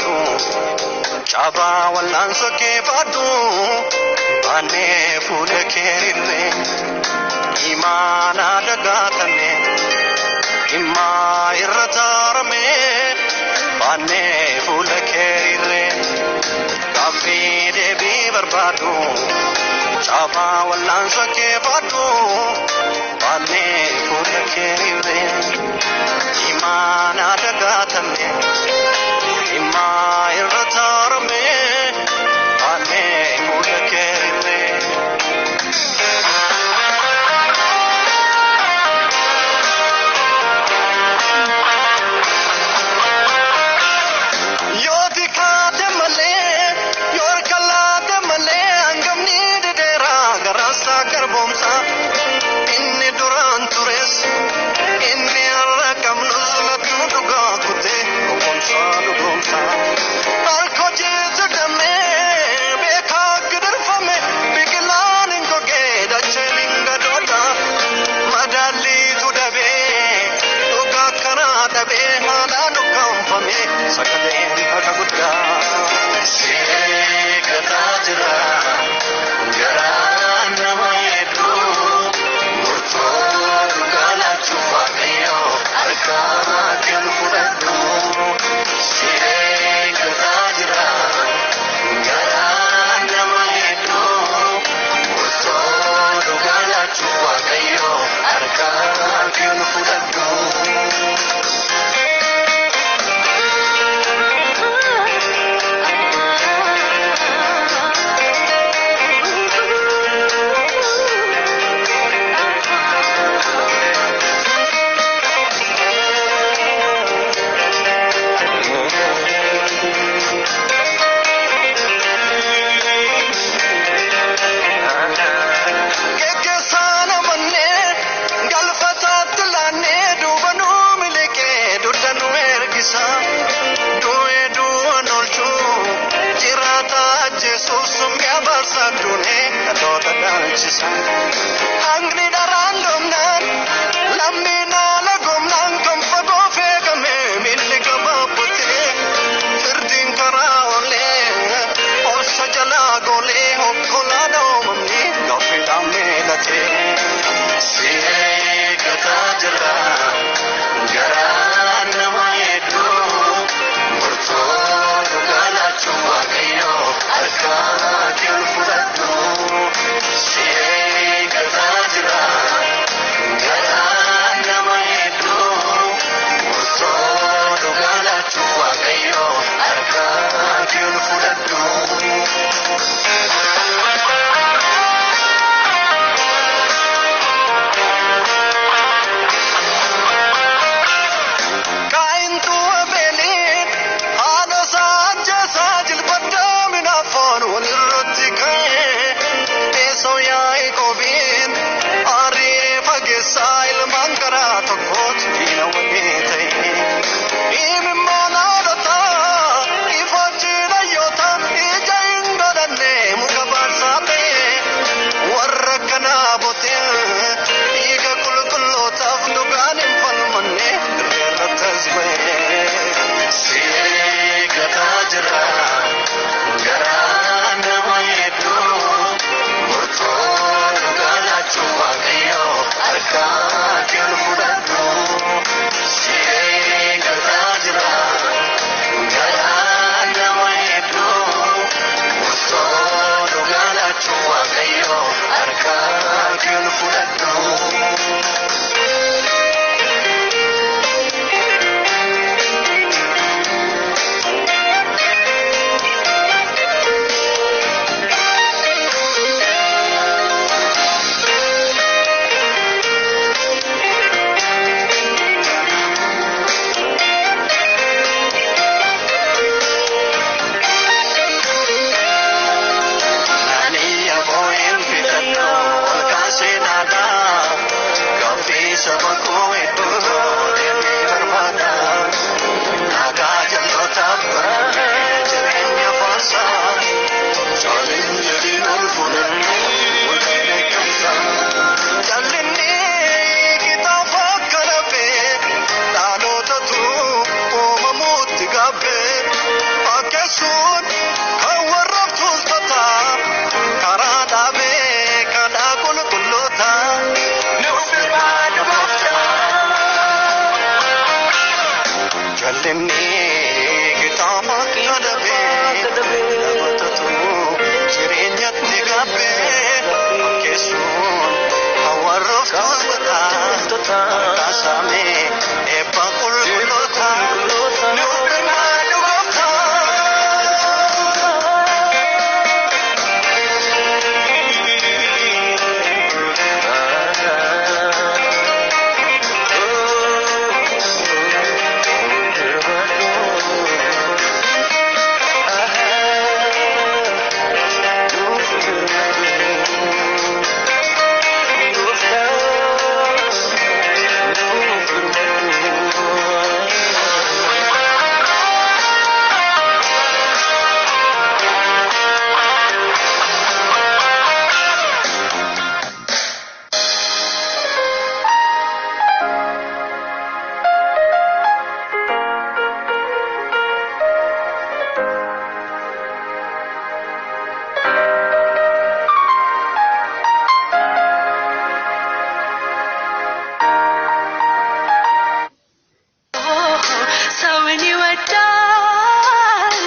barbaadu cabaa wal'aansa kee baadhu baannee fuula keerirree imaana dagaatanne immaa irra taarame baannee fuula keerirree gaaffii deebii barbaadu cabaa wal'aansa kee baadhu baannee fuula keerirree imaana dagaatanne immaa irra taarame baannee fuula keerirree yooti kaate malee yoorka laate malee hangamni dheeraa garaasaa garboomsa inni duraan tures inni har'a qabnus latu dhugaa kutee dhugoomsaa dhugoomsaa harkoo jeetu damee beekaa gidirfame biqilaan hin gogee dacheen hin gadoodha madaalliitu dhabee dhugaa kanaa dhabee haalaan dhugaanfame sagaleen haqa guddaa seeqataa jira garaan nama hedduu murtoo dhugaa laachuuf waaqayyo harkaa kan fudhadhu seeqataa jira garaan nama hedduu murtoo dhugaa laachuuf waaqayyo harkaa kan fudhadhu hangni daraan domnaan lammi naala gomnaan kan fagoo feegame milli gabaabbatee firdiin karaa oolee obsa jalaa goolee hokkolaa dhoomamni gaafiidhaan meelatee seeqataa jira garaan nama hedduu murtoo dhugaa laachuuf waaqayyo harkaa kan fudhadhu seeqataa jira garaan nama hedduu murtoo dhugaa laachuuf waaqayyo harkaa kan fudhadhu seeqataa jira garaan nama hedduu murtoo dhugaa laachuuf waaqayyo harkaa kan fudhadhu seeqataa jira garaan nama hedduu murtoo dhugaa laachuuf waaqayyo harkaa kan fudhadhu Nani ya boyen fitadno, olkaase nada. Kasame